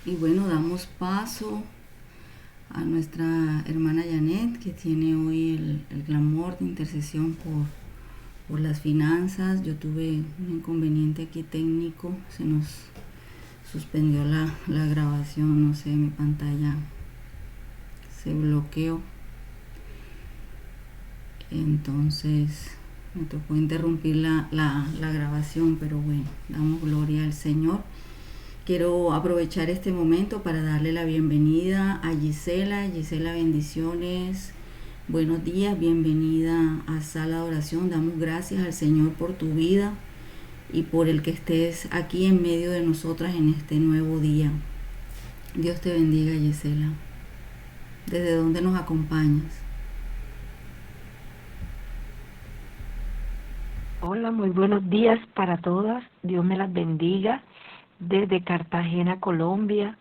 Y bueno, damos paso a nuestra hermana Janet, que tiene hoy el clamor de intercesión por las finanzas. Yo tuve un inconveniente aquí técnico, se nos suspendió la grabación, no sé, mi pantalla se bloqueó. Entonces me tocó interrumpir la grabación, pero bueno, damos gloria al Señor. Quiero aprovechar este momento para darle la bienvenida a Gisela. Gisela, bendiciones. Buenos días, bienvenida a Sala de Oración. Damos gracias al Señor por tu vida y por el que estés aquí en medio de nosotras en este nuevo día. Dios te bendiga, Gisela. ¿Desde dónde nos acompañas? Hola, muy buenos días para todas. Dios me las bendiga desde Cartagena, Colombia.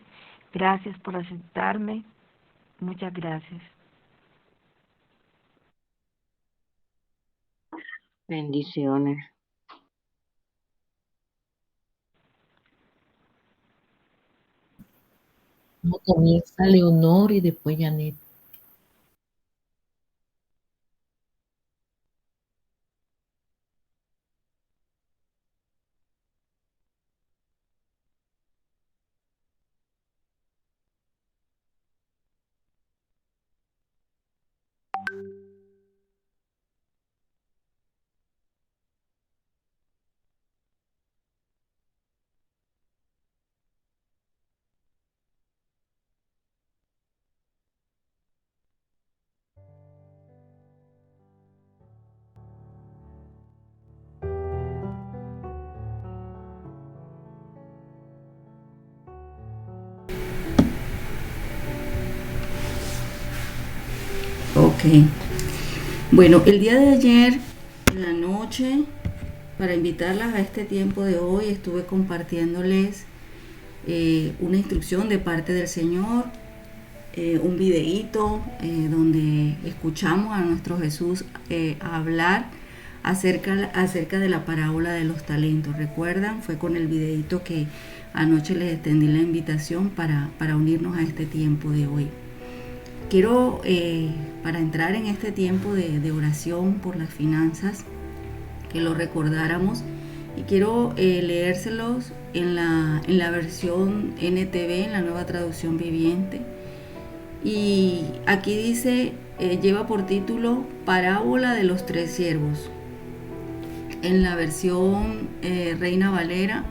Gracias por aceptarme. Muchas gracias. Bendiciones. ¿Cómo comienza Leonor y después Janet? Ok. Bueno, el día de ayer, en la noche, para invitarlas a este tiempo de hoy, estuve compartiéndoles una instrucción de parte del Señor, un videíto donde escuchamos a nuestro Jesús hablar acerca de la parábola de los talentos. ¿Recuerdan? Fue con el videíto que anoche les extendí la invitación para unirnos a este tiempo de hoy. Quiero, para entrar en este tiempo de oración por las finanzas, que lo recordáramos, y quiero leérselos en la versión NTV, en la nueva traducción viviente. Y aquí dice, lleva por título Parábola de los tres siervos. En la versión Reina Valera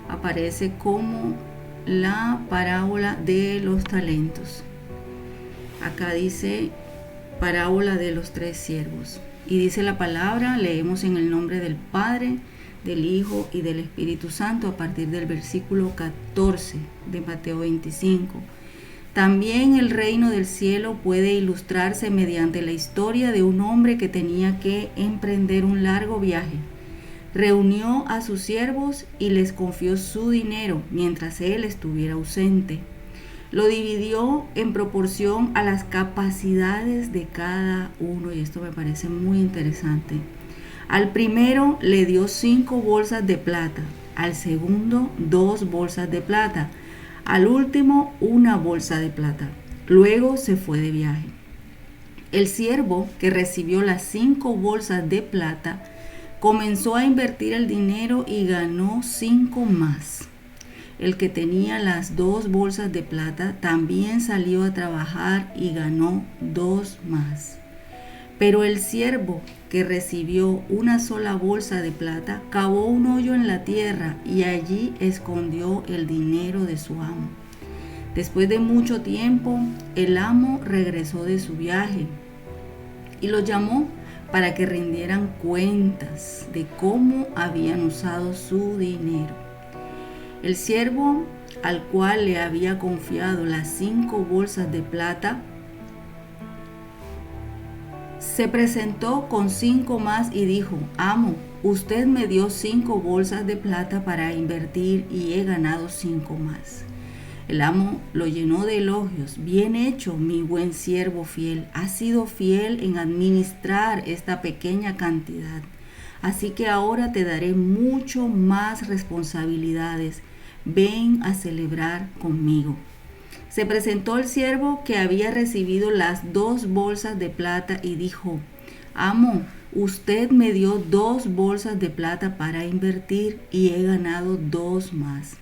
aparece como la parábola de los talentos. Acá dice parábola de los tres siervos. Y dice la palabra, leemos en el nombre del Padre, del Hijo y del Espíritu Santo a partir del versículo 14 de Mateo 25. También el reino del cielo puede ilustrarse mediante la historia de un hombre que tenía que emprender un largo viaje. Reunió a sus siervos y les confió su dinero mientras él estuviera ausente. Lo dividió en proporción a las capacidades de cada uno, y esto me parece muy interesante. Al primero le dio 5 bolsas de plata, al segundo 2 bolsas de plata, al último 1 bolsa de plata. Luego se fue de viaje. El siervo que recibió las 5 bolsas de plata comenzó a invertir el dinero y ganó 5 más. El que tenía las 2 bolsas de plata también salió a trabajar y ganó 2 más. Pero el siervo que recibió una sola bolsa de plata cavó un hoyo en la tierra y allí escondió el dinero de su amo. Después de mucho tiempo, el amo regresó de su viaje y los llamó para que rindieran cuentas de cómo habían usado su dinero. El siervo al cual le había confiado las 5 bolsas de plata se presentó con 5 más y dijo: Amo, usted me dio 5 bolsas de plata para invertir y he ganado 5 más. El amo lo llenó de elogios. Bien hecho, mi buen siervo fiel. Has sido fiel en administrar esta pequeña cantidad. Así que ahora te daré mucho más responsabilidades. ven a celebrar conmigo. Se presentó el siervo que había recibido las 2 bolsas de plata y dijo: Amo, usted me dio 2 bolsas de plata para invertir y he ganado 2 más.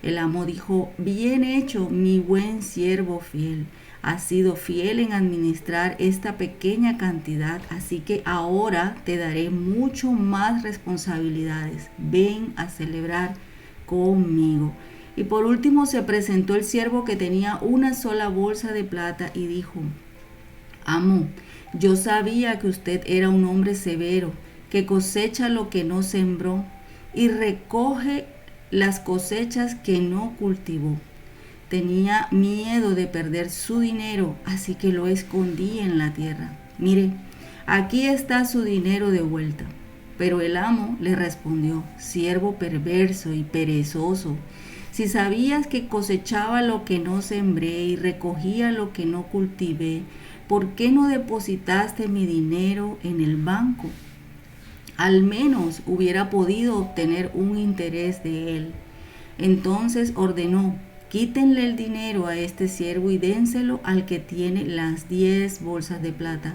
El amo dijo: Bien hecho, mi buen siervo fiel. Has sido fiel en administrar esta pequeña cantidad, así que ahora te daré mucho más responsabilidades. Ven a celebrar conmigo. Y por último se presentó el siervo que tenía una sola bolsa de plata y dijo: Amo, yo sabía que usted era un hombre severo, que cosecha lo que no sembró y recoge las cosechas que no cultivó. Tenía miedo de perder su dinero, así que lo escondí en la tierra. Mire, aquí está su dinero de vuelta. Pero el amo le respondió: Siervo perverso y perezoso, si sabías que cosechaba lo que no sembré y recogía lo que no cultivé, ¿por qué no depositaste mi dinero en el banco? Al menos hubiera podido obtener un interés de él. Entonces ordenó: Quítenle el dinero a este siervo y dénselo al que tiene las 10 bolsas de plata.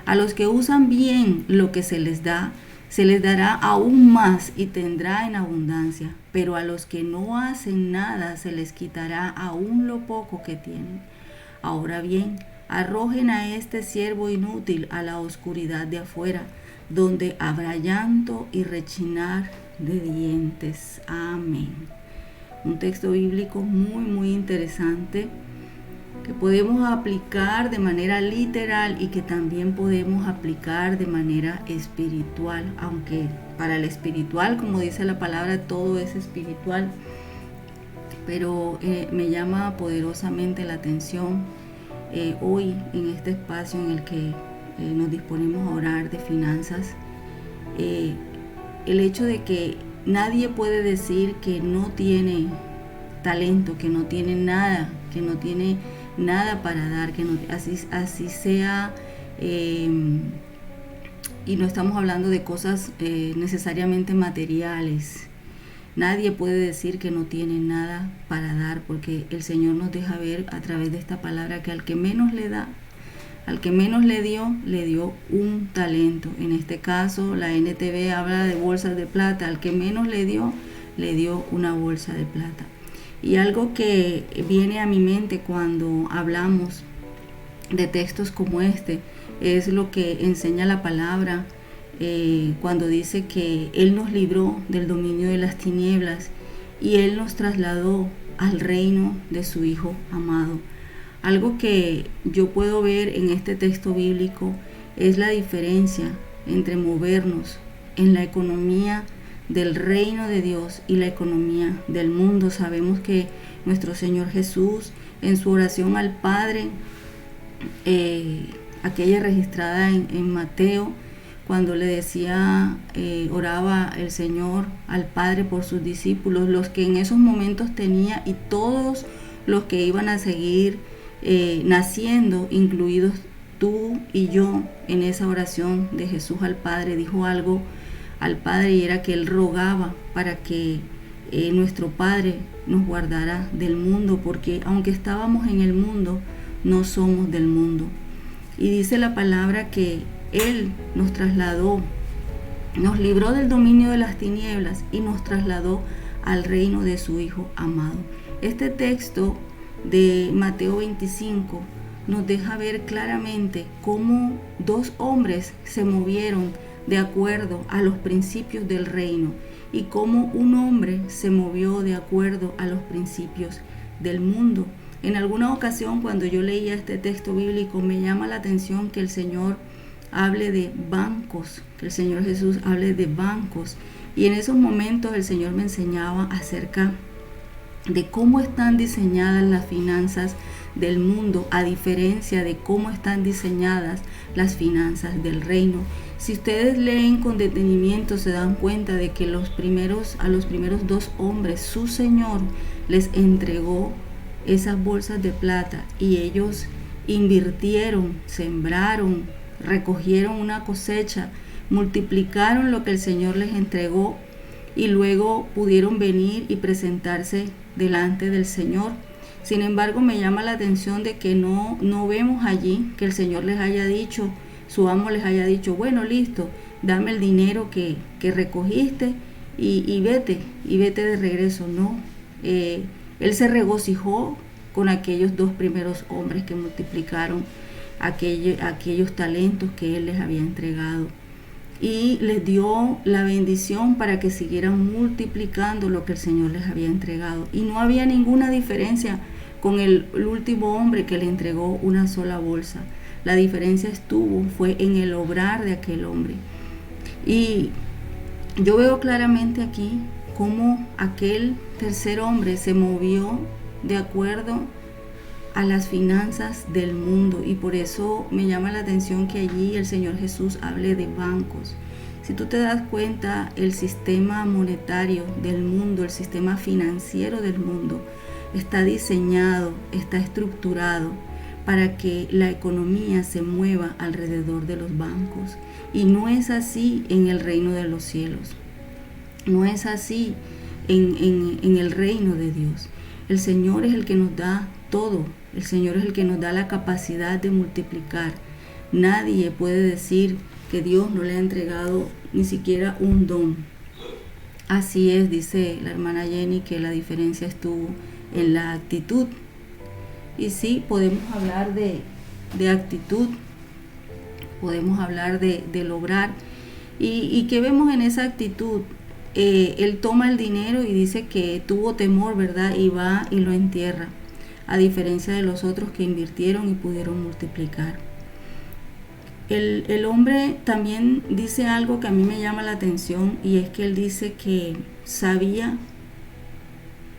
A los que usan bien lo que se les dará aún más y tendrá en abundancia. Pero a los que no hacen nada se les quitará aún lo poco que tienen. Ahora bien, arrojen a este siervo inútil a la oscuridad de afuera, donde habrá llanto y rechinar de dientes. Amén. Un texto bíblico muy interesante que podemos aplicar de manera literal y que también podemos aplicar de manera espiritual, aunque para el espiritual, como dice la palabra, todo es espiritual, pero me llama poderosamente la atención hoy en este espacio en el que nos disponemos a orar de finanzas, el hecho de que nadie puede decir que no tiene talento, que no tiene nada, para dar, que no, así sea, y no estamos hablando de cosas necesariamente materiales. Nadie puede decir que no tiene nada para dar, porque el Señor nos deja ver a través de esta palabra que al que menos le da, al que menos le dio un talento. En este caso, la NTV habla de bolsas de plata. Al que menos le dio una bolsa de plata. Y algo que viene a mi mente cuando hablamos de textos como este es lo que enseña la palabra cuando dice que Él nos libró del dominio de las tinieblas y Él nos trasladó al reino de su Hijo amado. Algo que yo puedo ver en este texto bíblico es la diferencia entre movernos en la economía del reino de Dios y la economía del mundo. Sabemos que nuestro Señor Jesús, en su oración al Padre, aquella registrada en Mateo, cuando le decía, oraba el Señor al Padre por sus discípulos, los que en esos momentos tenía y todos los que iban a seguir naciendo, incluidos tú y yo, en esa oración de Jesús al Padre, dijo algo al Padre, y era que Él rogaba para que nuestro Padre nos guardara del mundo, porque aunque estábamos en el mundo, no somos del mundo. Y dice la palabra que Él nos trasladó, nos libró del dominio de las tinieblas y nos trasladó al reino de su Hijo amado. Este texto de Mateo 25 nos deja ver claramente cómo 2 hombres se movieron de acuerdo a los principios del reino y cómo un hombre se movió de acuerdo a los principios del mundo. En alguna ocasión, cuando yo leía este texto bíblico, me llama la atención que el Señor hable de bancos, que el Señor Jesús hable de bancos, y en esos momentos el Señor me enseñaba acerca de cómo están diseñadas las finanzas del mundo a diferencia de cómo están diseñadas las finanzas del reino. Si ustedes leen con detenimiento, se dan cuenta de que a los primeros 2 hombres, su Señor les entregó esas bolsas de plata y ellos invirtieron, sembraron, recogieron una cosecha, multiplicaron lo que el Señor les entregó y luego pudieron venir y presentarse delante del Señor. Sin embargo, me llama la atención de que no vemos allí que el Señor les haya dicho, su amo les haya dicho, bueno, listo, dame el dinero que recogiste y vete de regreso. No, él se regocijó con aquellos 2 primeros hombres que multiplicaron aquellos talentos que él les había entregado, y les dio la bendición para que siguieran multiplicando lo que el Señor les había entregado. Y no había ninguna diferencia con el último hombre que le entregó una sola bolsa. La diferencia fue en el obrar de aquel hombre. Y yo veo claramente aquí cómo aquel tercer hombre se movió de acuerdo a las finanzas del mundo, y por eso me llama la atención que allí el Señor Jesús hable de bancos. Si tú te das cuenta, el sistema monetario del mundo, el sistema financiero del mundo, está diseñado, está estructurado para que la economía se mueva alrededor de los bancos. Y no es así en el reino de los cielos. No es así en el reino de Dios. El Señor es el que nos da todo. El Señor es el que nos da la capacidad de multiplicar. Nadie puede decir que Dios no le ha entregado ni siquiera un don. Así es, dice la hermana Jenny, que la diferencia estuvo en la actitud. Y sí, podemos hablar de actitud, podemos hablar de lograr. ¿Y qué vemos en esa actitud? Él toma el dinero y dice que tuvo temor, ¿verdad? Y va y lo entierra, a diferencia de los otros que invirtieron y pudieron multiplicar. El hombre también dice algo que a mí me llama la atención, y es que él dice que sabía,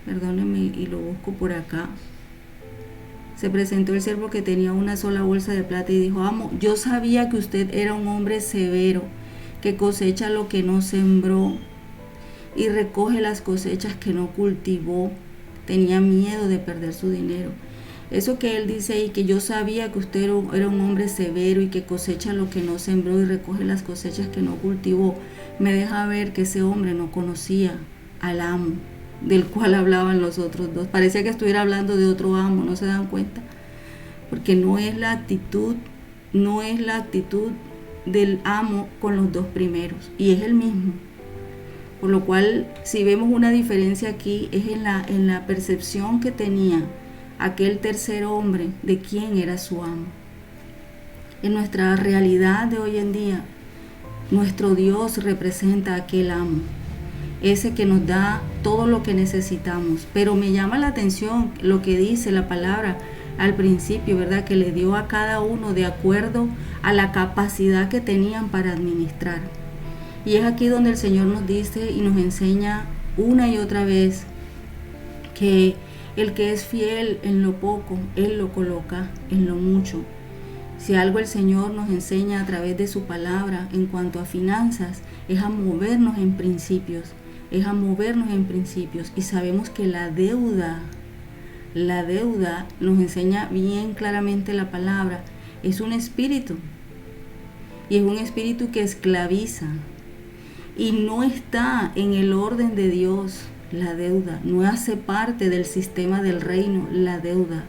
perdónenme y lo busco por acá, se presentó el siervo que tenía una sola bolsa de plata y dijo, amo, yo sabía que usted era un hombre severo, que cosecha lo que no sembró y recoge las cosechas que no cultivó. Tenía miedo de perder su dinero. Eso que él dice ahí, que yo sabía que usted era un hombre severo y que cosecha lo que no sembró y recoge las cosechas que no cultivó, me deja ver que ese hombre no conocía al amo del cual hablaban los otros 2. Parecía que estuviera hablando de otro amo, ¿no se dan cuenta? Porque no es la actitud del amo con los 2 primeros, y es el mismo. Por lo cual, si vemos una diferencia aquí, es en la percepción que tenía aquel tercer hombre de quién era su amo. En nuestra realidad de hoy en día, nuestro Dios representa a aquel amo, ese que nos da todo lo que necesitamos. Pero me llama la atención lo que dice la palabra al principio, ¿verdad? Que le dio a cada uno de acuerdo a la capacidad que tenían para administrar. Y es aquí donde el Señor nos dice y nos enseña una y otra vez que el que es fiel en lo poco, Él lo coloca en lo mucho. Si algo el Señor nos enseña a través de su palabra en cuanto a finanzas, es a movernos en principios, y sabemos que la deuda nos enseña bien claramente la palabra, es un espíritu, y es un espíritu que esclaviza, y no está en el orden de Dios. La deuda no hace parte del sistema del reino, la deuda.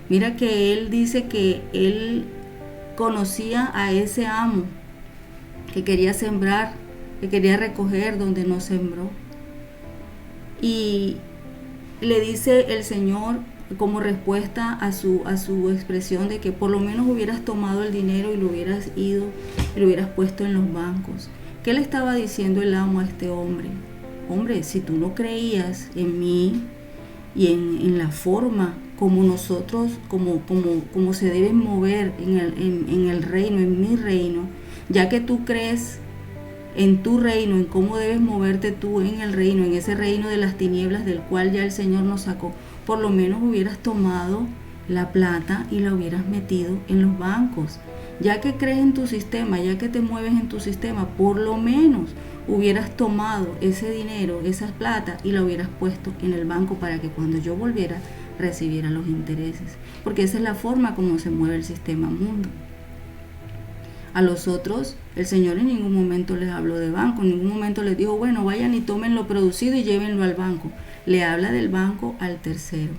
Mira que él dice que él conocía a ese amo que quería sembrar, que quería recoger donde no sembró. Y le dice el Señor como respuesta a su expresión de que por lo menos hubieras tomado el dinero y lo hubieras ido y lo hubieras puesto en los bancos. ¿Qué le estaba diciendo el amo a este hombre? Hombre, si tú no creías en mí y en la forma como nosotros, como se deben mover en el reino, en mi reino, ya que tú crees en tu reino, en cómo debes moverte tú en el reino, en ese reino de las tinieblas del cual ya el Señor nos sacó, por lo menos hubieras tomado la plata y la hubieras metido en los bancos. Ya que crees en tu sistema, ya que te mueves en tu sistema, por lo menos hubieras tomado ese dinero, esa plata, y la hubieras puesto en el banco para que cuando yo volviera recibiera los intereses. Porque esa es la forma como se mueve el sistema mundo. A los otros, el Señor en ningún momento les habló de banco, en ningún momento les dijo, bueno, vayan y tomen lo producido y llévenlo al banco. Le habla del banco al tercero,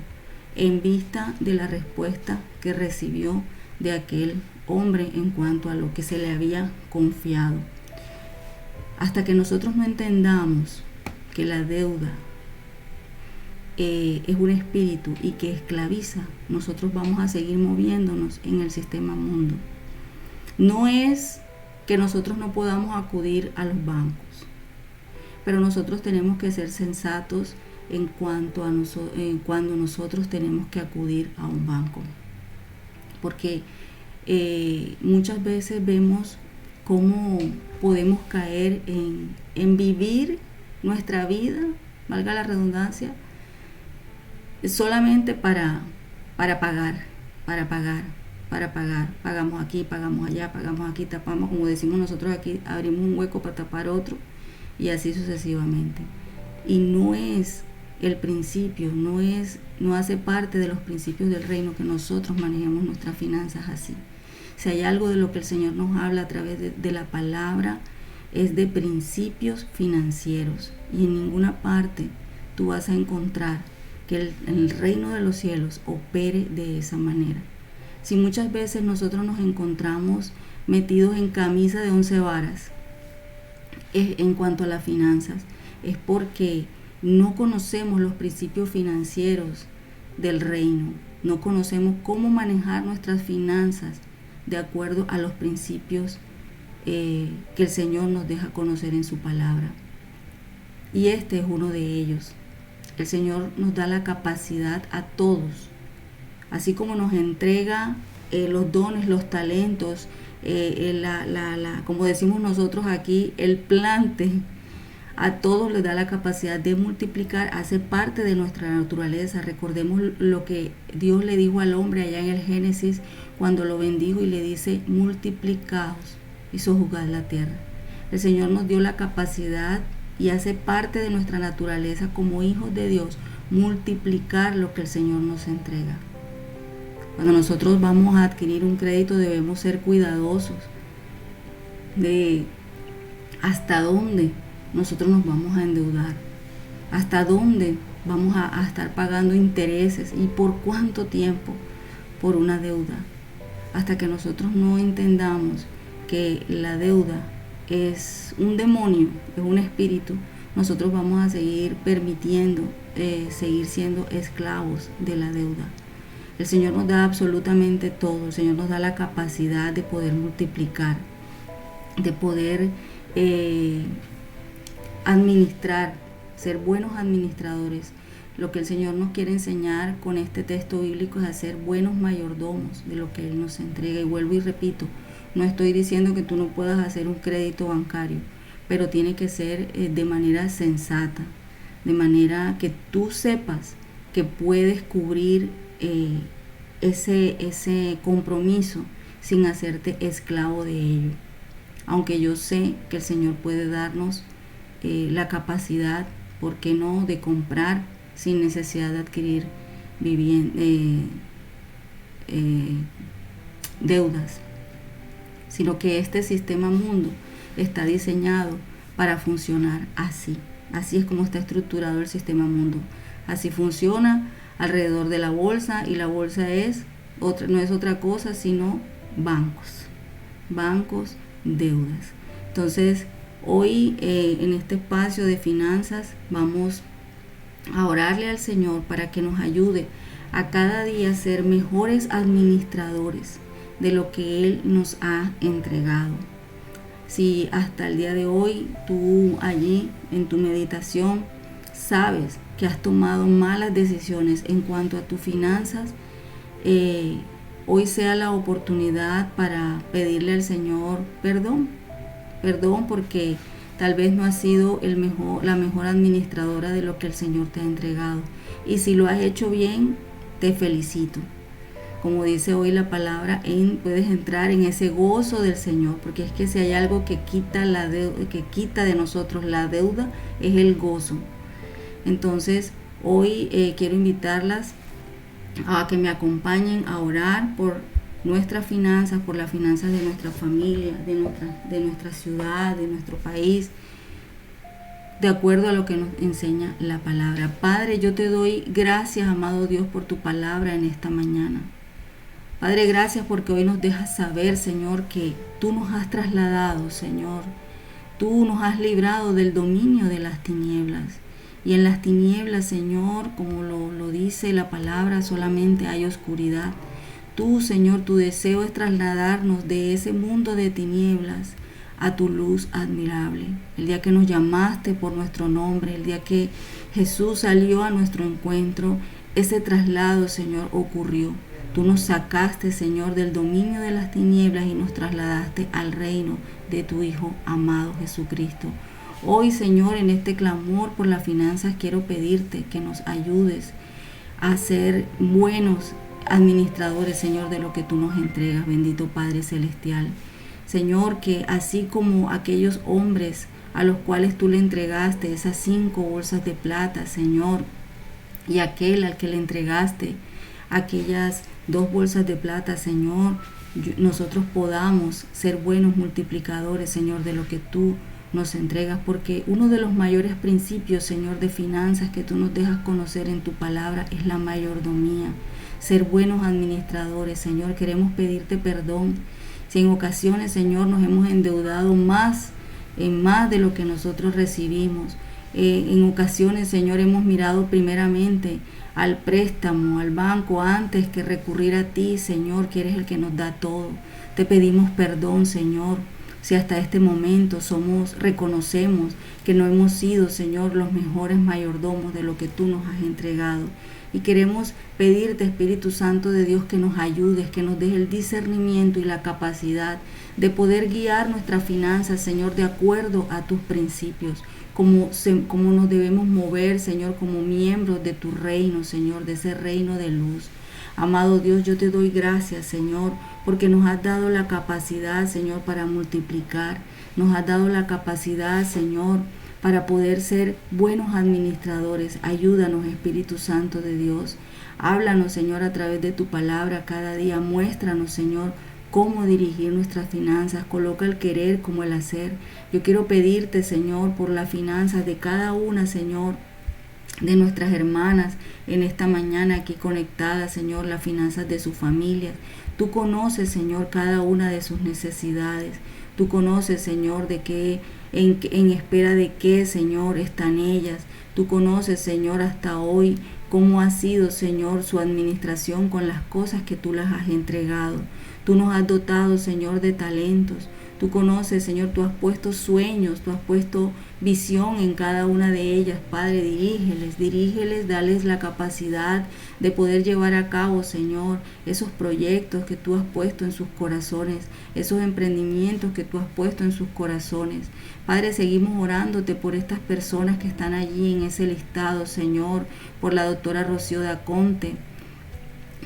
en vista de la respuesta que recibió de aquel hombre en cuanto a lo que se le había confiado. Hasta que nosotros no entendamos que la deuda es un espíritu y que esclaviza, nosotros vamos a seguir moviéndonos en el sistema mundo. No es que nosotros no podamos acudir a los bancos, pero nosotros tenemos que ser sensatos en cuanto a cuando nosotros tenemos que acudir a un banco, porque muchas veces vemos cómo podemos caer en vivir nuestra vida, valga la redundancia, solamente para pagar. Pagamos aquí, pagamos allá, pagamos aquí, tapamos, como decimos nosotros aquí, abrimos un hueco para tapar otro, y así sucesivamente. Y no es el principio, no hace parte de los principios del reino que nosotros manejemos nuestras finanzas así. Si hay algo de lo que el Señor nos habla a través de la palabra, es de principios financieros, y en ninguna parte tú vas a encontrar que el reino de los cielos opere de esa manera. Si muchas veces nosotros nos encontramos metidos en camisa de 11 varas en cuanto a las finanzas, es porque no conocemos los principios financieros del reino, no conocemos cómo manejar nuestras finanzas de acuerdo a los principios que el Señor nos deja conocer en su palabra. Y este es uno de ellos. El Señor nos da la capacidad a todos, así como nos entrega los dones, los talentos, como decimos nosotros aquí, el plante. A todos les da la capacidad de multiplicar, hace parte de nuestra naturaleza. Recordemos lo que Dios le dijo al hombre allá en el Génesis cuando lo bendijo y le dice, multiplicaos y sojuzgad la tierra. El Señor nos dio la capacidad y hace parte de nuestra naturaleza como hijos de Dios multiplicar lo que el Señor nos entrega. Cuando nosotros vamos a adquirir un crédito debemos ser cuidadosos de hasta dónde nosotros nos vamos a endeudar, hasta dónde vamos a estar pagando intereses y por cuánto tiempo por una deuda. Hasta que nosotros no entendamos que la deuda es un demonio, es un espíritu, nosotros vamos a seguir permitiendo seguir siendo esclavos de la deuda. El Señor nos da absolutamente todo. El Señor nos da la capacidad de poder multiplicar, de poder administrar, ser buenos administradores. Lo que el Señor nos quiere enseñar con este texto bíblico es a ser buenos mayordomos de lo que Él nos entrega. Y vuelvo y repito, no estoy diciendo que tú no puedas hacer un crédito bancario, pero tiene que ser de manera sensata, de manera que tú sepas que puedes cubrir ese compromiso sin hacerte esclavo de ello. Aunque yo sé que el Señor puede darnos la capacidad, ¿por qué no?, de comprar sin necesidad de adquirir deudas, sino que este sistema mundo está diseñado para funcionar así. Así es como está estructurado el sistema mundo. Así funciona alrededor de la bolsa, y la bolsa no es otra cosa sino bancos, deudas. Entonces, hoy en este espacio de finanzas vamos a orarle al Señor para que nos ayude a cada día a ser mejores administradores de lo que Él nos ha entregado. Si hasta el día de hoy tú allí en tu meditación sabes que has tomado malas decisiones en cuanto a tus finanzas, hoy sea la oportunidad para pedirle al Señor perdón porque tal vez no has sido la mejor administradora de lo que el Señor te ha entregado. Y si lo has hecho bien, te felicito. Como dice hoy la palabra, puedes entrar en ese gozo del Señor, porque es que si hay algo que quita de nosotros la deuda, es el gozo. Entonces, hoy quiero invitarlas a que me acompañen a orar por nuestras finanzas, por las finanzas de nuestra familia, de nuestra ciudad, de nuestro país, de acuerdo a lo que nos enseña la palabra. Padre, yo te doy gracias, amado Dios, por tu palabra en esta mañana. Padre, gracias porque hoy nos dejas saber, Señor, que tú nos has trasladado, Señor. Tú nos has librado del dominio de las tinieblas. Y en las tinieblas, Señor, como lo dice la palabra, solamente hay oscuridad. Tú, Señor, tu deseo es trasladarnos de ese mundo de tinieblas a tu luz admirable. El día que nos llamaste por nuestro nombre, el día que Jesús salió a nuestro encuentro, ese traslado, Señor, ocurrió. Tú nos sacaste, Señor, del dominio de las tinieblas y nos trasladaste al reino de tu Hijo amado Jesucristo. Hoy, Señor, en este clamor por las finanzas, quiero pedirte que nos ayudes a ser buenos administradores, Señor, de lo que tú nos entregas, bendito Padre Celestial. Señor, que así como aquellos hombres a los cuales tú le entregaste esas 5 bolsas de plata, Señor, y aquel al que le entregaste aquellas 2 bolsas de plata, Señor, nosotros podamos ser buenos multiplicadores, Señor, de lo que tú nos entregas, porque uno de los mayores principios, Señor, de finanzas que tú nos dejas conocer en tu palabra es la mayordomía, ser buenos administradores. Señor, queremos pedirte perdón si en ocasiones, Señor, nos hemos endeudado más de lo que nosotros recibimos. En ocasiones, Señor, hemos mirado primeramente al préstamo, al banco, antes que recurrir a ti, Señor, que eres el que nos da todo. Te pedimos perdón, Señor, si hasta este momento reconocemos que no hemos sido, Señor, los mejores mayordomos de lo que tú nos has entregado. Y queremos pedirte, Espíritu Santo de Dios, que nos ayudes, que nos des el discernimiento y la capacidad de poder guiar nuestras finanzas, Señor, de acuerdo a tus principios, cómo nos debemos mover, Señor, como miembros de tu reino, Señor, de ese reino de luz. Amado Dios, yo te doy gracias, Señor, porque nos has dado la capacidad, Señor, para multiplicar. Nos has dado la capacidad, Señor, para poder ser buenos administradores. Ayúdanos, Espíritu Santo de Dios. Háblanos, Señor, a través de tu palabra cada día. Muéstranos, Señor, cómo dirigir nuestras finanzas. Coloca el querer como el hacer. Yo quiero pedirte, Señor, por las finanzas de cada una, Señor, de nuestras hermanas en esta mañana aquí conectadas, Señor, las finanzas de sus familias. Tú conoces, Señor, cada una de sus necesidades. Tú conoces, Señor, en espera de qué, Señor, están ellas. Tú conoces, Señor, hasta hoy cómo ha sido, Señor, su administración con las cosas que tú las has entregado. Tú nos has dotado, Señor, de talentos. Tú conoces, Señor, tú has puesto sueños, tú has puesto visión en cada una de ellas. Padre, dirígeles, dales la capacidad de poder llevar a cabo, Señor, esos proyectos que tú has puesto en sus corazones, esos emprendimientos que tú has puesto en sus corazones. Padre, seguimos orándote por estas personas que están allí en ese listado, Señor, por la doctora Rocío Daconte,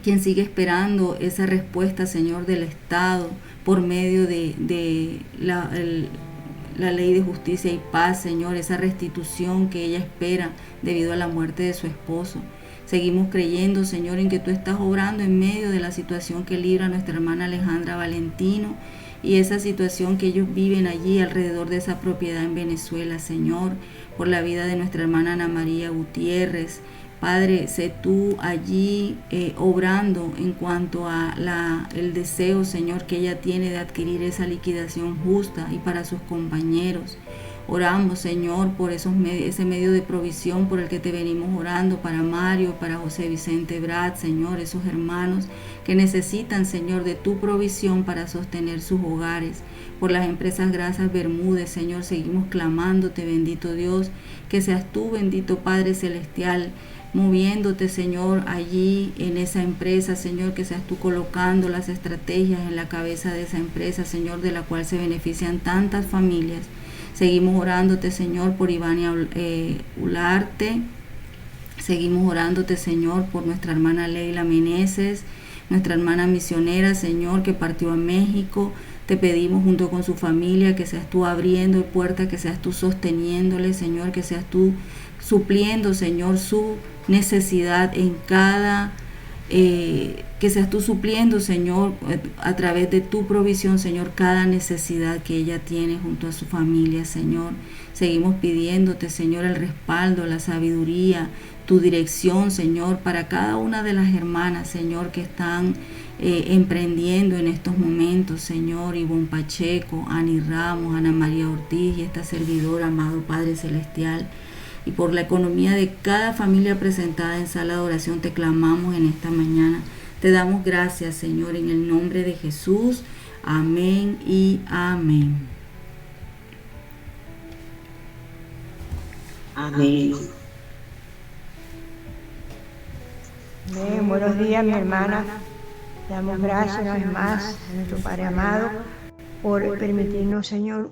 quien sigue esperando esa respuesta, Señor, del Estado por medio de la ley de justicia y paz, Señor, esa restitución que ella espera debido a la muerte de su esposo. Seguimos creyendo, Señor, en que tú estás obrando en medio de la situación que libra nuestra hermana Alejandra Valentino y esa situación que ellos viven allí alrededor de esa propiedad en Venezuela, Señor, por la vida de nuestra hermana Ana María Gutiérrez. Padre, sé tú allí obrando en cuanto a el deseo, Señor, que ella tiene de adquirir esa liquidación justa y para sus compañeros. Oramos, Señor, por ese medio de provisión por el que te venimos orando, para Mario, para José Vicente Brad, Señor, esos hermanos que necesitan, Señor, de tu provisión para sostener sus hogares. Por las empresas Grasas Bermúdez, Señor, seguimos clamándote, bendito Dios, que seas tú, bendito Padre Celestial, moviéndote, Señor, allí en esa empresa, Señor, que seas tú colocando las estrategias en la cabeza de esa empresa, Señor, de la cual se benefician tantas familias. Seguimos orándote, Señor, por Ivania Ularte. Seguimos orándote, Señor, por nuestra hermana Leila Meneses, nuestra hermana misionera, Señor, que partió a México. Te pedimos junto con su familia que seas tú abriendo puertas, que seas tú sosteniéndole, Señor, que seas tú supliendo, Señor, su necesidad en cada que seas tú supliendo, Señor, a través de tu provisión, Señor, cada necesidad que ella tiene junto a su familia, Señor. Seguimos pidiéndote, Señor, el respaldo, la sabiduría, tu dirección, Señor, para cada una de las hermanas, Señor, que están emprendiendo en estos momentos, Señor. Ivonne Pacheco, Ani Ramos, Ana María Ortiz y esta servidora, amado Padre Celestial. Y por la economía de cada familia presentada en sala de oración te clamamos en esta mañana. Te damos gracias, Señor, en el nombre de Jesús. Amén y amén. Amén. Amén. Buenos días, mi hermana. Le damos gracias una vez más a nuestro Padre amado por permitirnos, Señor,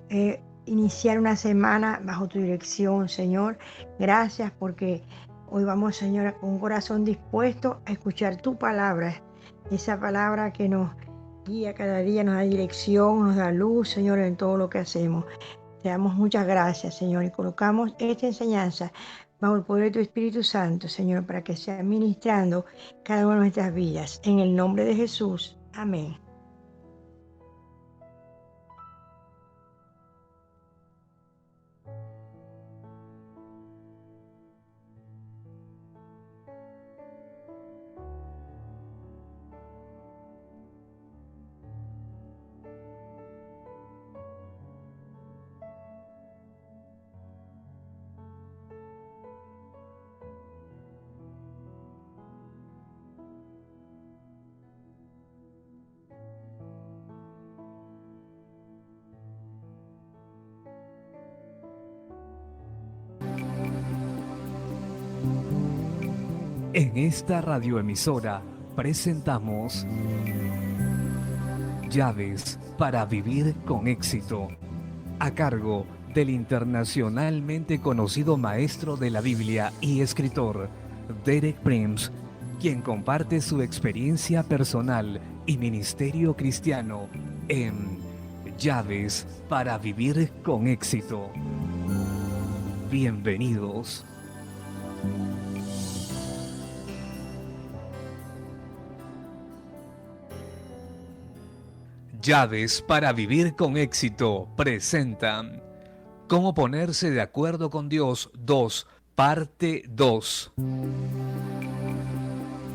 iniciar una semana bajo tu dirección, Señor. Gracias porque hoy vamos, Señor, con un corazón dispuesto a escuchar tu palabra. Esa palabra que nos guía cada día, nos da dirección, nos da luz, Señor, en todo lo que hacemos. Te damos muchas gracias, Señor, y colocamos esta enseñanza bajo el poder de tu Espíritu Santo, Señor, para que sea ministrando cada una de nuestras vidas. En el nombre de Jesús. Amén. En esta radioemisora presentamos Llaves para vivir con éxito, a cargo del internacionalmente conocido maestro de la Biblia y escritor Derek Prince, quien comparte su experiencia personal y ministerio cristiano en Llaves para vivir con éxito. Bienvenidos. Llaves para vivir con éxito presentan Cómo ponerse de acuerdo con Dios 2, parte 2.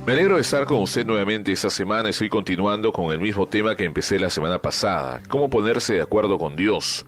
Me alegro de estar con usted nuevamente esta semana. Estoy continuando con el mismo tema que empecé la semana pasada, cómo ponerse de acuerdo con Dios.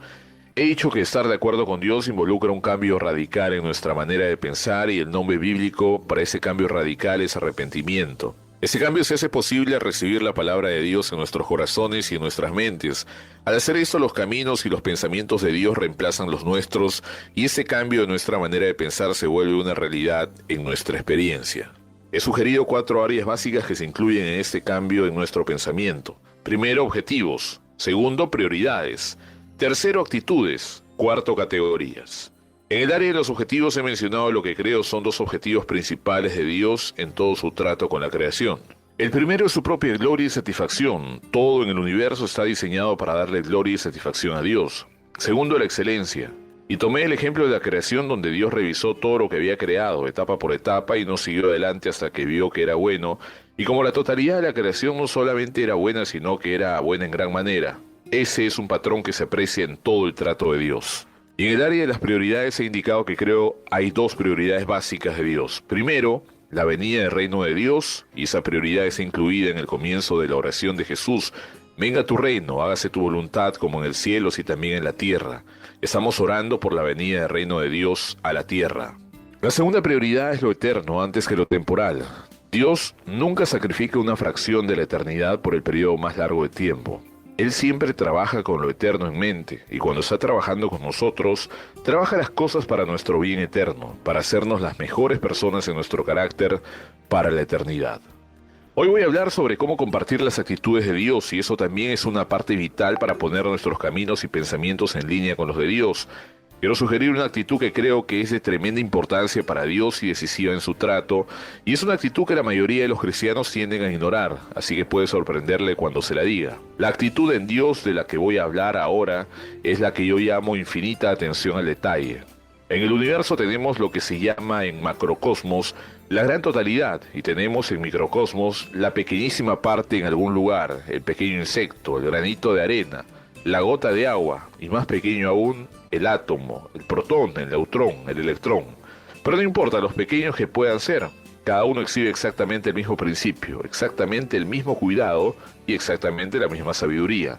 He dicho que estar de acuerdo con Dios involucra un cambio radical en nuestra manera de pensar y el nombre bíblico para ese cambio radical es arrepentimiento. Ese cambio se hace posible al recibir la palabra de Dios en nuestros corazones y en nuestras mentes. Al hacer esto, los caminos y los pensamientos de Dios reemplazan los nuestros y ese cambio de nuestra manera de pensar se vuelve una realidad en nuestra experiencia. He sugerido 4 áreas básicas que se incluyen en este cambio en nuestro pensamiento. Primero, objetivos. Segundo, prioridades. Tercero, actitudes. Cuarto, categorías. En el área de los objetivos he mencionado lo que creo son 2 objetivos principales de Dios en todo su trato con la creación. El primero es su propia gloria y satisfacción. Todo en el universo está diseñado para darle gloria y satisfacción a Dios. Segundo, la excelencia. Y tomé el ejemplo de la creación donde Dios revisó todo lo que había creado, etapa por etapa, y no siguió adelante hasta que vio que era bueno. Y como la totalidad de la creación no solamente era buena, sino que era buena en gran manera. Ese es un patrón que se aprecia en todo el trato de Dios. Y en el área de las prioridades he indicado que creo hay 2 prioridades básicas de Dios. Primero, la venida del reino de Dios, y esa prioridad es incluida en el comienzo de la oración de Jesús. Venga tu reino, hágase tu voluntad como en el cielo, así también en la tierra. Estamos orando por la venida del reino de Dios a la tierra. La segunda prioridad es lo eterno antes que lo temporal. Dios nunca sacrifica una fracción de la eternidad por el periodo más largo de tiempo. Él siempre trabaja con lo eterno en mente, y cuando está trabajando con nosotros, trabaja las cosas para nuestro bien eterno, para hacernos las mejores personas en nuestro carácter para la eternidad. Hoy voy a hablar sobre cómo compartir las actitudes de Dios, y eso también es una parte vital para poner nuestros caminos y pensamientos en línea con los de Dios. Quiero sugerir una actitud que creo que es de tremenda importancia para Dios y decisiva en su trato, y es una actitud que la mayoría de los cristianos tienden a ignorar, así que puede sorprenderle cuando se la diga. La actitud en Dios de la que voy a hablar ahora es la que yo llamo infinita atención al detalle. En el universo tenemos lo que se llama en macrocosmos la gran totalidad, y tenemos en microcosmos la pequeñísima parte en algún lugar, el pequeño insecto, el granito de arena, la gota de agua, y más pequeño aún, el átomo, el protón, el neutrón, el electrón. Pero no importa los pequeños que puedan ser, cada uno exhibe exactamente el mismo principio, exactamente el mismo cuidado y exactamente la misma sabiduría.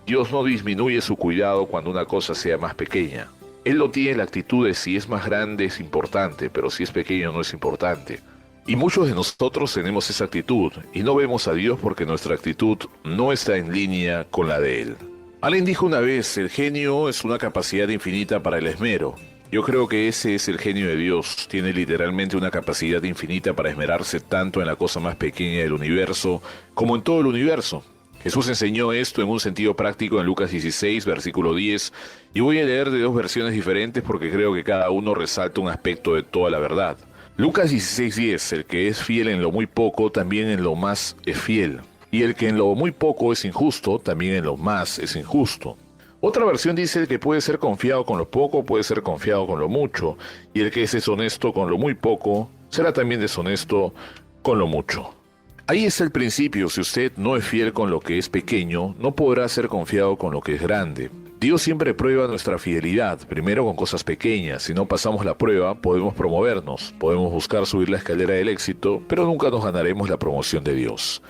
Dios no disminuye su cuidado cuando una cosa sea más pequeña. Él lo tiene en la actitud de si es más grande es importante, pero si es pequeño no es importante. Y muchos de nosotros tenemos esa actitud, y no vemos a Dios porque nuestra actitud no está en línea con la de Él. Alguien dijo una vez, el genio es una capacidad infinita para el esmero. Yo creo que ese es el genio de Dios, tiene literalmente una capacidad infinita para esmerarse tanto en la cosa más pequeña del universo como en todo el universo. Jesús enseñó esto en un sentido práctico en Lucas 16, versículo 10, y voy a leer de dos versiones diferentes porque creo que cada uno resalta un aspecto de toda la verdad. Lucas 16, 10, el que es fiel en lo muy poco, también en lo más es fiel. Y el que en lo muy poco es injusto, también en lo más es injusto. Otra versión dice que puede ser confiado con lo poco, puede ser confiado con lo mucho, y el que es deshonesto con lo muy poco, será también deshonesto con lo mucho. Ahí está el principio, si usted no es fiel con lo que es pequeño, no podrá ser confiado con lo que es grande. Dios siempre prueba nuestra fidelidad, primero con cosas pequeñas. Si no pasamos la prueba, podemos promovernos, podemos buscar subir la escalera del éxito, pero nunca nos ganaremos la promoción de Dios.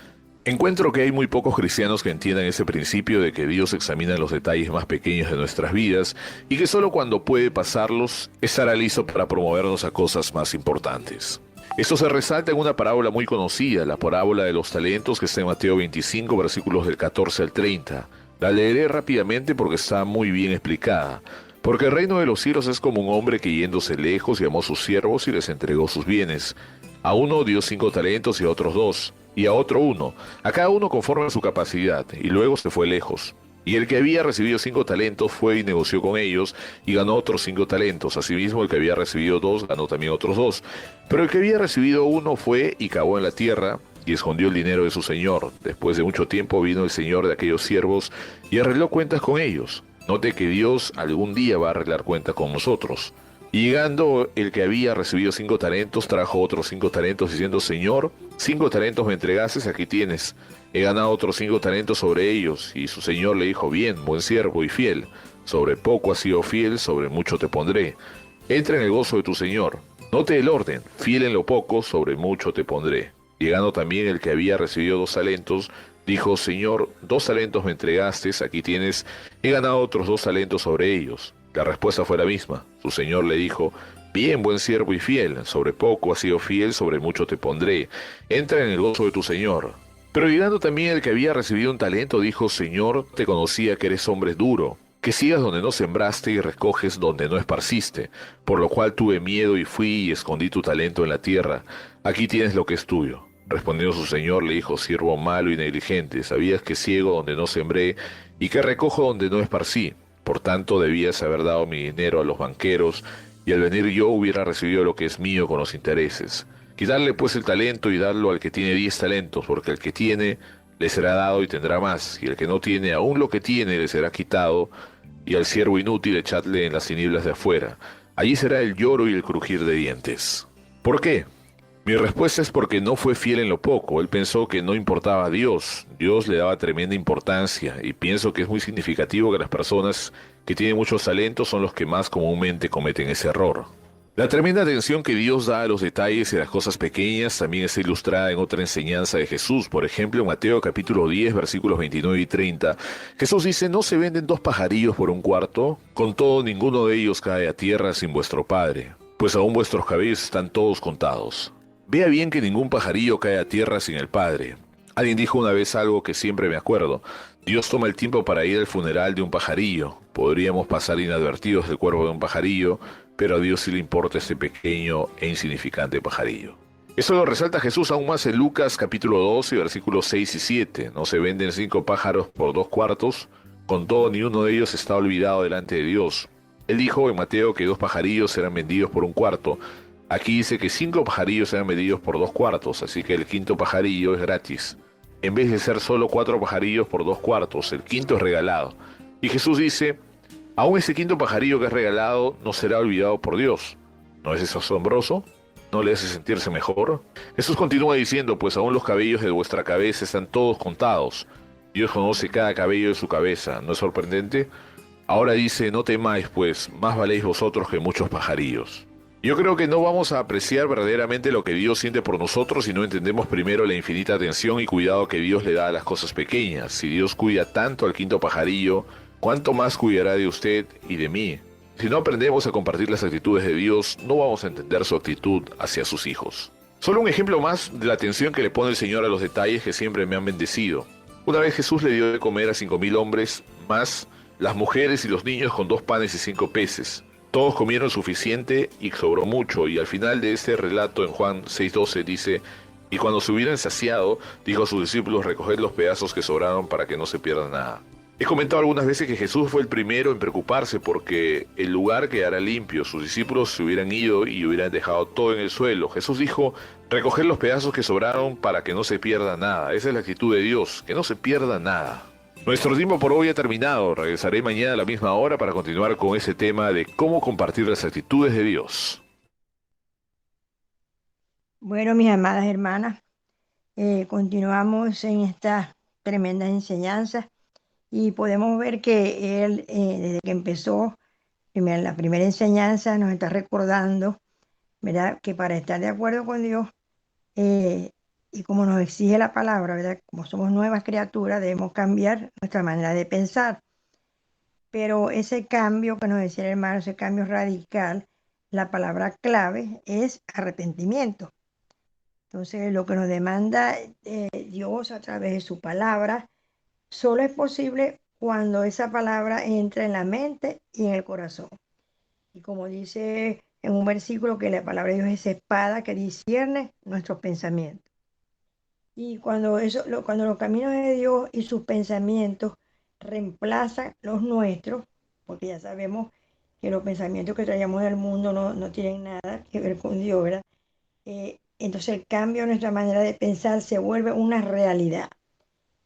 Encuentro que hay muy pocos cristianos que entiendan ese principio de que Dios examina los detalles más pequeños de nuestras vidas y que solo cuando puede pasarlos estará listo para promovernos a cosas más importantes. Esto se resalta en una parábola muy conocida, la parábola de los talentos que está en Mateo 25, versículos del 14 al 30. La leeré rápidamente porque está muy bien explicada. Porque el reino de los cielos es como un hombre que yéndose lejos llamó a sus siervos y les entregó sus bienes. A uno dio 5 talentos y a otros 2, y a otro 1, a cada uno conforme a su capacidad, y luego se fue lejos. Y el que había recibido 5 talentos fue y negoció con ellos, y ganó otros 5 talentos. Asimismo, el que había recibido 2 ganó también otros 2. Pero el que había recibido 1 fue y cavó en la tierra, y escondió el dinero de su señor. Después de mucho tiempo vino el señor de aquellos siervos, y arregló cuentas con ellos. Note que Dios algún día va a arreglar cuentas con nosotros. Y llegando el que había recibido 5 talentos, trajo otros 5 talentos, diciendo, Señor, 5 talentos me entregaste, aquí tienes. He ganado otros 5 talentos sobre ellos. Y su señor le dijo, bien, buen siervo y fiel. Sobre poco has sido fiel, sobre mucho te pondré. Entra en el gozo de tu señor. Note el orden, fiel en lo poco, sobre mucho te pondré. Llegando también el que había recibido 2 talentos, dijo, Señor, 2 talentos me entregaste, aquí tienes. He ganado otros 2 talentos sobre ellos. La respuesta fue la misma. Su señor le dijo, bien, buen siervo y fiel, sobre poco has sido fiel, sobre mucho te pondré. Entra en el gozo de tu señor. Pero llegando también el que había recibido un talento, dijo, Señor, te conocía que eres hombre duro, que sigas donde no sembraste y recoges donde no esparciste, por lo cual tuve miedo y fui y escondí tu talento en la tierra. Aquí tienes lo que es tuyo. Respondiendo su señor le dijo, siervo malo y negligente, sabías que ciego donde no sembré y que recojo donde no esparcí. Por tanto, debías haber dado mi dinero a los banqueros, y al venir yo hubiera recibido lo que es mío con los intereses. Quitarle pues el talento y darlo al que tiene 10 talentos, porque al que tiene le será dado y tendrá más, y el que no tiene aún lo que tiene le será quitado, y al siervo inútil echadle en las tinieblas de afuera. Allí será el lloro y el crujir de dientes. ¿Por qué? Mi respuesta es porque no fue fiel en lo poco. Él pensó que no importaba a Dios. Dios le daba tremenda importancia, y pienso que es muy significativo que las personas que tienen muchos talentos son los que más comúnmente cometen ese error. La tremenda atención que Dios da a los detalles y a las cosas pequeñas también es ilustrada en otra enseñanza de Jesús. Por ejemplo, en Mateo capítulo 10, versículos 29 y 30, Jesús dice, ¿no se venden 2 pajarillos por un cuarto? Con todo, ninguno de ellos cae a tierra sin vuestro Padre, pues aún vuestros cabellos están todos contados. Vea bien que ningún pajarillo cae a tierra sin el Padre. Alguien dijo una vez algo que siempre me acuerdo. Dios toma el tiempo para ir al funeral de un pajarillo. Podríamos pasar inadvertidos del cuerpo de un pajarillo, pero a Dios sí le importa este pequeño e insignificante pajarillo. Eso lo resalta Jesús aún más en Lucas capítulo 12, versículos 6 y 7. No se venden 5 pájaros por 2 cuartos. Con todo, ni uno de ellos está olvidado delante de Dios. Él dijo en Mateo que 2 pajarillos serán vendidos por un cuarto. Aquí dice que 5 pajarillos serán vendidos por 2 cuartos, así que el 5.º pajarillo es gratis. En vez de ser solo 4 pajarillos por 2 cuartos, el 5.º es regalado. Y Jesús dice, aún ese 5.º pajarillo que es regalado no será olvidado por Dios. ¿No es eso asombroso? ¿No le hace sentirse mejor? Jesús continúa diciendo, pues aún los cabellos de vuestra cabeza están todos contados. Dios conoce cada cabello de su cabeza. ¿No es sorprendente? Ahora dice, no temáis, pues más valéis vosotros que muchos pajarillos. Yo creo que no vamos a apreciar verdaderamente lo que Dios siente por nosotros si no entendemos primero la infinita atención y cuidado que Dios le da a las cosas pequeñas. Si Dios cuida tanto al quinto pajarillo, ¿cuánto más cuidará de usted y de mí? Si no aprendemos a compartir las actitudes de Dios, no vamos a entender su actitud hacia sus hijos. Solo un ejemplo más de la atención que le pone el Señor a los detalles que siempre me han bendecido. Una vez Jesús le dio de comer a 5,000 hombres, más las mujeres y los niños con 2 panes y 5 peces. Todos comieron suficiente y sobró mucho, y al final de este relato en Juan 6:12 dice, y cuando se hubieran saciado, dijo a sus discípulos, recoged los pedazos que sobraron para que no se pierda nada. He comentado algunas veces que Jesús fue el primero en preocuparse porque el lugar quedara limpio. Sus discípulos se hubieran ido y hubieran dejado todo en el suelo. Jesús dijo, recoger los pedazos que sobraron para que no se pierda nada. Esa es la actitud de Dios, que no se pierda nada. Nuestro tiempo por hoy ha terminado. Regresaré mañana a la misma hora para continuar con ese tema de cómo compartir las actitudes de Dios. Bueno, mis amadas hermanas, continuamos en esta tremenda enseñanza y podemos ver que él, desde que empezó la primera enseñanza, nos está recordando, ¿verdad?, que para estar de acuerdo con Dios, y como nos exige la palabra, ¿verdad?, como somos nuevas criaturas, debemos cambiar nuestra manera de pensar. Pero ese cambio que nos decía el hermano, ese cambio radical, la palabra clave es arrepentimiento. Entonces, lo que nos demanda Dios a través de su palabra, solo es posible cuando esa palabra entra en la mente y en el corazón. Y como dice en un versículo que la palabra de Dios es espada que discierne nuestros pensamientos. Y cuando los caminos de Dios y sus pensamientos reemplazan los nuestros, porque ya sabemos que los pensamientos que traemos del mundo no tienen nada que ver con Dios, ¿verdad? Entonces el cambio en nuestra manera de pensar se vuelve una realidad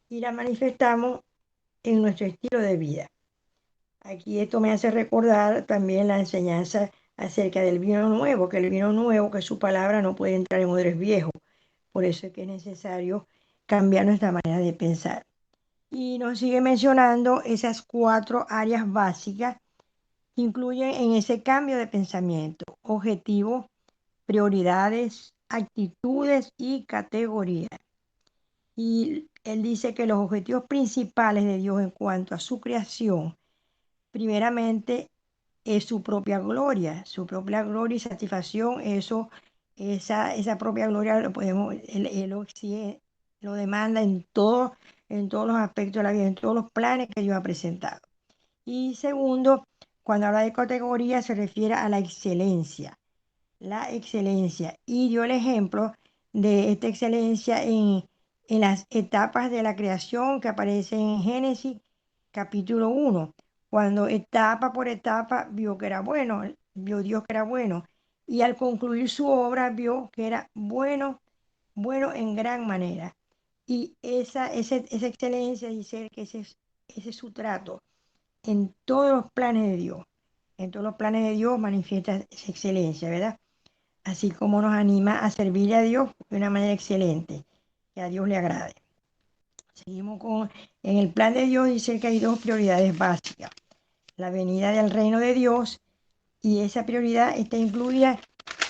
y la manifestamos en nuestro estilo de vida. Aquí esto me hace recordar también la enseñanza acerca del vino nuevo, que el vino nuevo, que su palabra no puede entrar en odres viejos. Por eso es que es necesario cambiar nuestra manera de pensar. Y nos sigue mencionando esas 4 áreas básicas que incluyen en ese cambio de pensamiento: objetivos, prioridades, actitudes y categorías. Y él dice que los objetivos principales de Dios en cuanto a su creación, primeramente, es su propia gloria y satisfacción. Esa propia gloria lo podemos, él lo exige, lo demanda en todos los aspectos de la vida, en todos los planes que Dios ha presentado. Y segundo, cuando habla de categoría se refiere a la excelencia. Y dio el ejemplo de esta excelencia en las etapas de la creación que aparecen en Génesis capítulo 1. Cuando etapa por etapa vio Dios que era bueno, y al concluir su obra vio que era bueno en gran manera. Y esa excelencia, dice que ese es su trato en todos los planes de Dios. En todos los planes de Dios manifiesta esa excelencia, ¿verdad? Así como nos anima a servirle a Dios de una manera excelente, que a Dios le agrade. Seguimos en el plan de Dios, dice que hay 2 prioridades básicas: la venida del reino de Dios, y esa prioridad está incluida,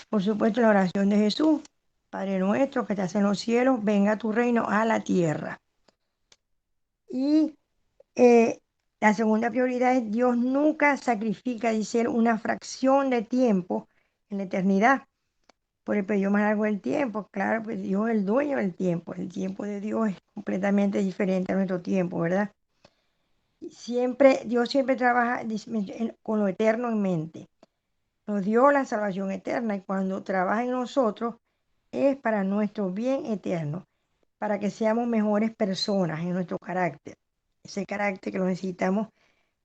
por supuesto, en la oración de Jesús: Padre nuestro que estás en los cielos, venga tu reino a la tierra. Y la segunda prioridad es: Dios nunca sacrifica, dice, una fracción de tiempo en la eternidad por el periodo más largo del tiempo. Claro, pues Dios es el dueño del tiempo. El tiempo de Dios es completamente diferente a nuestro tiempo, ¿verdad? Dios siempre trabaja con lo eterno en mente. Nos dio la salvación eterna, y cuando trabaja en nosotros es para nuestro bien eterno, para que seamos mejores personas en nuestro carácter. Ese carácter que lo necesitamos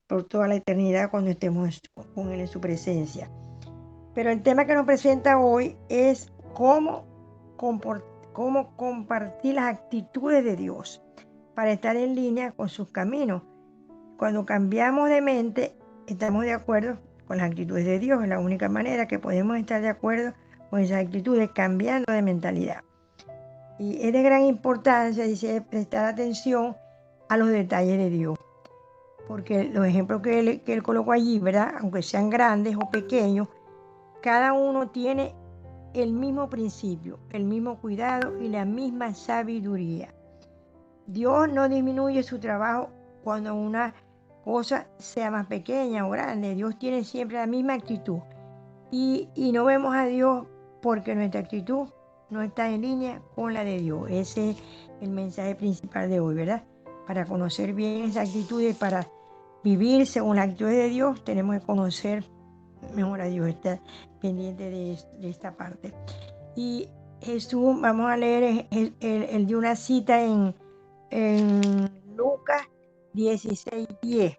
por toda la eternidad cuando estemos con Él en su presencia. Pero el tema que nos presenta hoy es cómo compartir las actitudes de Dios para estar en línea con sus caminos. Cuando cambiamos de mente, estamos de acuerdo con las actitudes de Dios. Es la única manera que podemos estar de acuerdo con esas actitudes, cambiando de mentalidad. Y es de gran importancia, dice, prestar atención a los detalles de Dios. Porque los ejemplos que él colocó allí, ¿verdad? Aunque sean grandes o pequeños, cada uno tiene el mismo principio, el mismo cuidado y la misma sabiduría. Dios no disminuye su trabajo cuando una cosa sea más pequeña o grande. Dios tiene siempre la misma actitud. Y no vemos a Dios porque nuestra actitud no está en línea con la de Dios. Ese es el mensaje principal de hoy, ¿verdad? Para conocer bien esa actitud y para vivir según la actitud de Dios, tenemos que conocer mejor a Dios, estar pendiente de esta parte. Y Jesús, vamos a leer, él dio una cita en Lucas 16:10,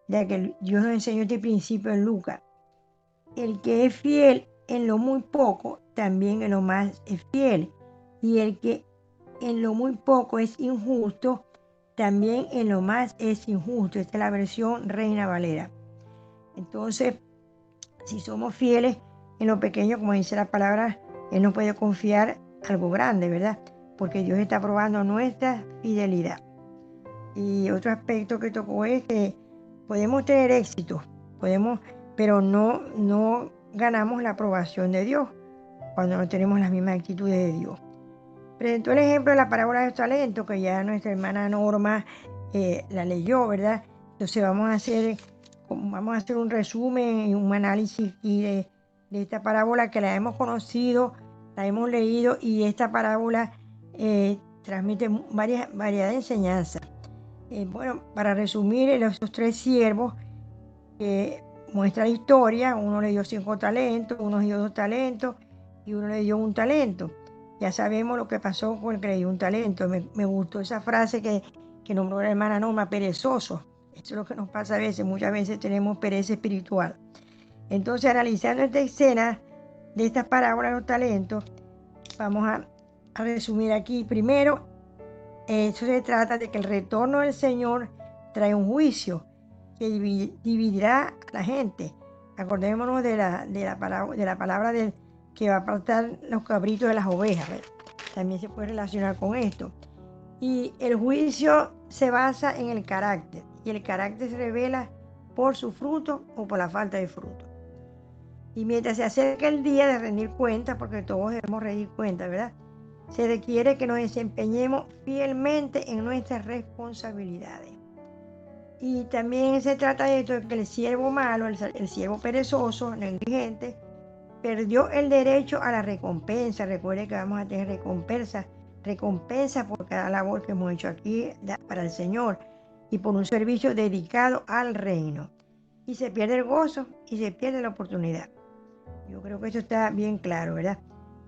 ya que Dios nos enseñó este principio en Lucas. El que es fiel en lo muy poco, también en lo más es fiel. Y el que en lo muy poco es injusto, también en lo más es injusto. Esta es la versión Reina Valera. Entonces, si somos fieles en lo pequeño, como dice la palabra, Él nos puede confiar algo grande, ¿verdad? Porque Dios está probando nuestra fidelidad. Y otro aspecto que tocó es que podemos tener éxito, pero no ganamos la aprobación de Dios cuando no tenemos las mismas actitudes de Dios. Presentó el ejemplo de la parábola de los talentos, que ya nuestra hermana Norma la leyó, ¿verdad? Entonces vamos a hacer un resumen y un análisis aquí de esta parábola que la hemos conocido, la hemos leído, y esta parábola transmite variedad de enseñanzas. Bueno, para resumir, esos 3 siervos que muestra la historia, uno le dio 5 talentos, uno le dio 2 talentos y uno le dio 1 talento. Ya sabemos lo que pasó con el que le dio 1 talento. Me gustó esa frase que nombró la hermana Norma, perezoso. Eso es lo que nos pasa a veces, muchas veces tenemos pereza espiritual. Entonces, analizando esta escena de estas parábolas de los talentos, vamos a resumir aquí. Primero, eso se trata de que el retorno del Señor trae un juicio que dividirá a la gente. Acordémonos de la palabra del que va a apartar los cabritos de las ovejas, ¿verdad? También se puede relacionar con esto. Y el juicio se basa en el carácter, y el carácter se revela por su fruto o por la falta de fruto. Y mientras se acerca el día de rendir cuentas, porque todos debemos rendir cuentas, ¿verdad? Se requiere que nos desempeñemos fielmente en nuestras responsabilidades. Y también se trata de esto, de que el siervo malo, el siervo perezoso, negligente, perdió el derecho a la recompensa. Recuerde que vamos a tener recompensa por cada labor que hemos hecho aquí para el Señor y por un servicio dedicado al reino. Y se pierde el gozo y se pierde la oportunidad. Yo creo que esto está bien claro, ¿verdad?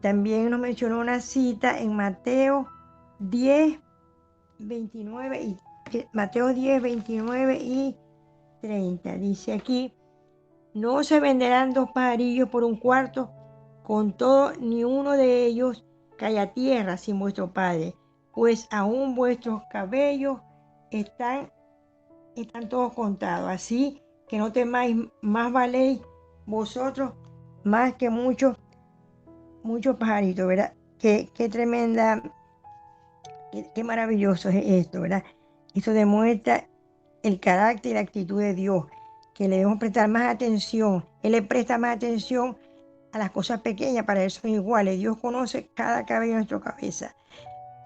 También nos mencionó una cita en Mateo 10, 29 y 30. Dice aquí: no se venderán 2 pajarillos por 1 cuarto, con todo ni uno de ellos cae a tierra sin vuestro Padre, pues aún vuestros cabellos están todos contados. Así que no temáis, más valéis vosotros más que muchos pajaritos, ¿verdad? Qué tremenda, qué maravilloso es esto, ¿verdad? Esto demuestra el carácter y la actitud de Dios, que le debemos prestar más atención. Él le presta más atención a las cosas pequeñas, para eso son iguales. Dios conoce cada cabello de nuestra cabeza.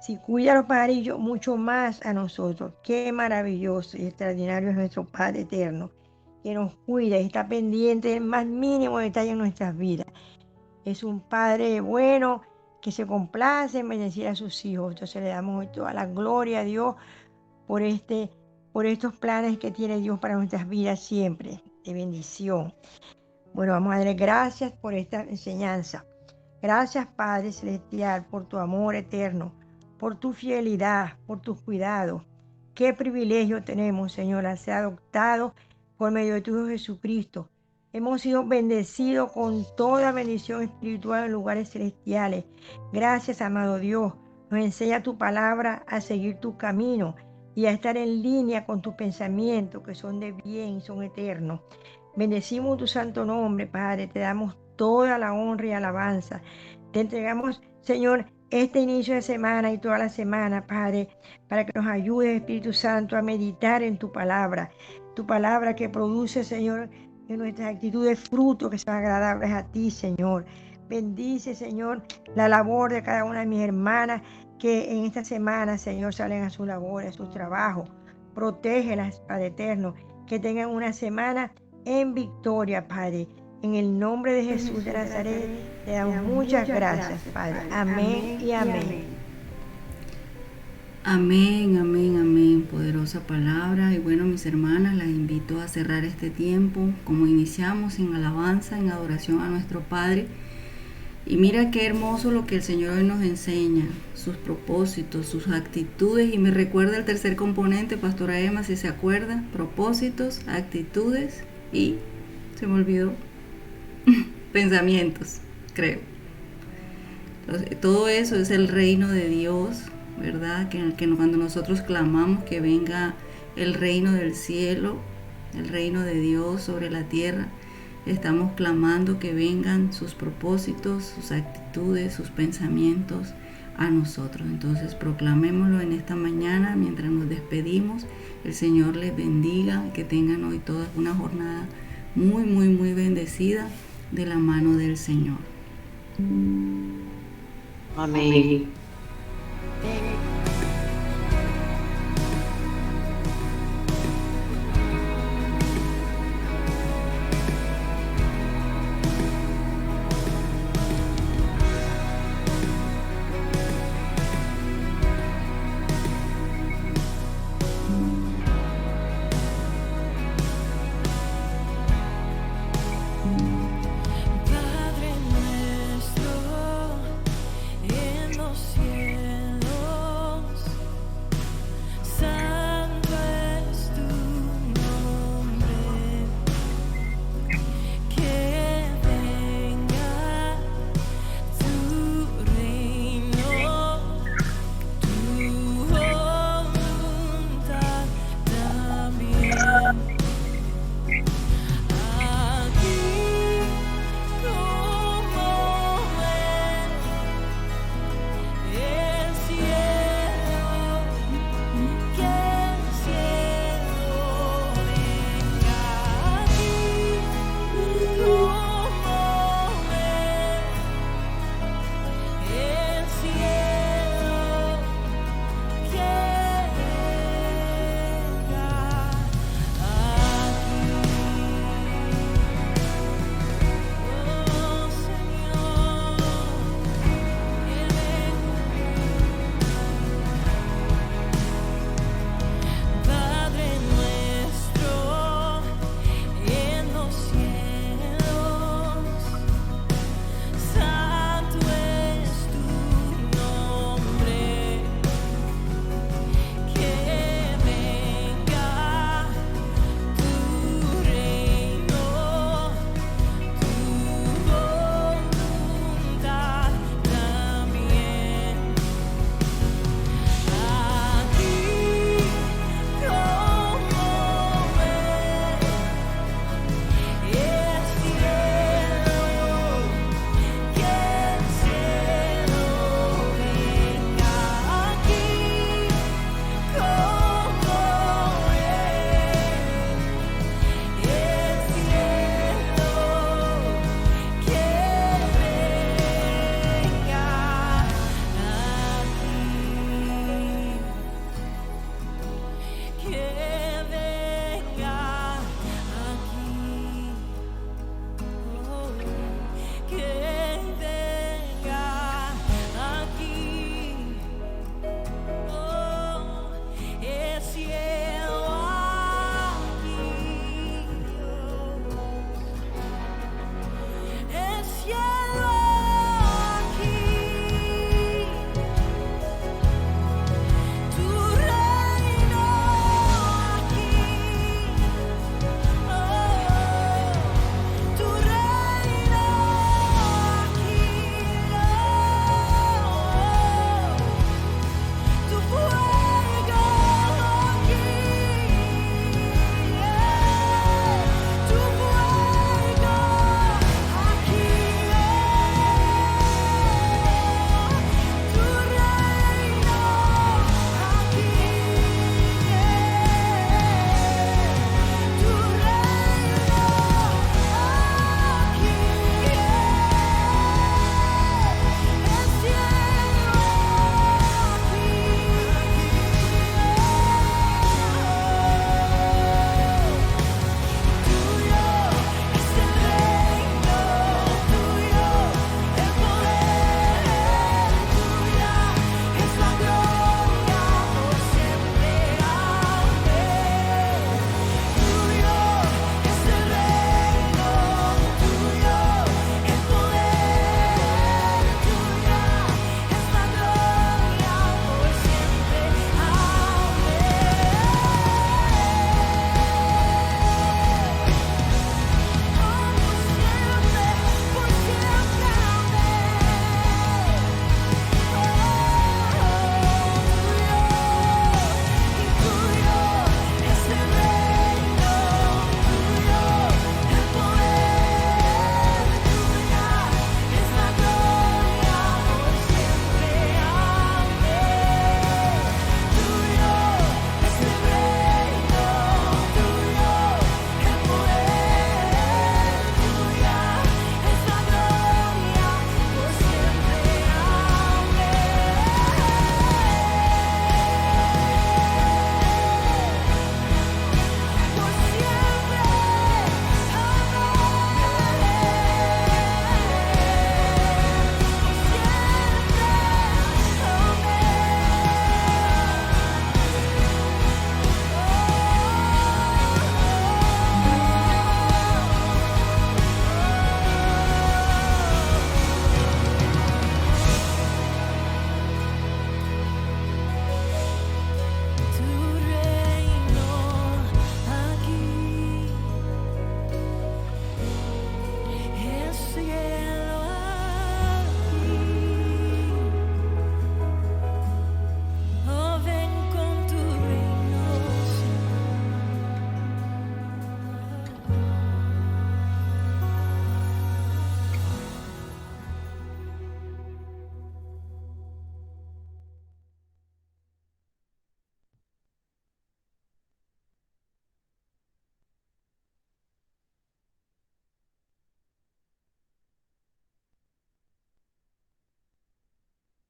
Si cuida a los pajarillos, mucho más a nosotros. Qué maravilloso y extraordinario es nuestro Padre eterno, que nos cuida y está pendiente del más mínimo detalle en nuestras vidas. Es un Padre bueno que se complace en bendecir a sus hijos. Entonces le damos hoy toda la gloria a Dios por estos planes que tiene Dios para nuestras vidas siempre, de bendición. Bueno, vamos a darle gracias por esta enseñanza. Gracias, Padre Celestial, por tu amor eterno, por tu fidelidad, por tus cuidados. Qué privilegio tenemos, Señor, al ser adoptados por medio de tu Hijo Jesucristo. Hemos sido bendecidos con toda bendición espiritual en lugares celestiales. Gracias, amado Dios. Nos enseña tu palabra a seguir tu camino y a estar en línea con tus pensamientos, que son de bien y son eternos. Bendecimos tu santo nombre, Padre. Te damos toda la honra y alabanza. Te entregamos, Señor, este inicio de semana y toda la semana, Padre, para que nos ayude, Espíritu Santo, a meditar en tu palabra que produce, Señor, en nuestras actitudes frutos que son agradables a ti, Señor. Bendice, Señor, la labor de cada una de mis hermanas que en esta semana, Señor, salen a sus labores, a sus trabajos. Protégelas, Padre eterno, que tengan una semana en victoria, Padre. En el nombre de Jesús de Nazaret, te damos muchas gracias, Padre. Amén y amén. Amén, amén, amén, poderosa palabra. Y bueno, mis hermanas, las invito a cerrar este tiempo como iniciamos, en alabanza, en adoración a nuestro Padre. Y mira qué hermoso lo que el Señor hoy nos enseña, sus propósitos, sus actitudes. Y me recuerda el tercer componente, Pastora Emma, si se acuerda: propósitos, actitudes y, se me olvidó, pensamientos, creo. Entonces, todo eso es el reino de Dios, ¿verdad? Que cuando nosotros clamamos que venga el reino del cielo, el reino de Dios sobre la tierra, estamos clamando que vengan sus propósitos, sus actitudes, sus pensamientos a nosotros. Entonces proclamémoslo en esta mañana mientras nos despedimos. El Señor les bendiga, que tengan hoy toda una jornada muy, muy, muy bendecida de la mano del Señor. Amén. Padre nuestro en los cielos.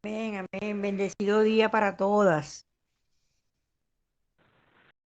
Amén, amén. Bendecido día para todas.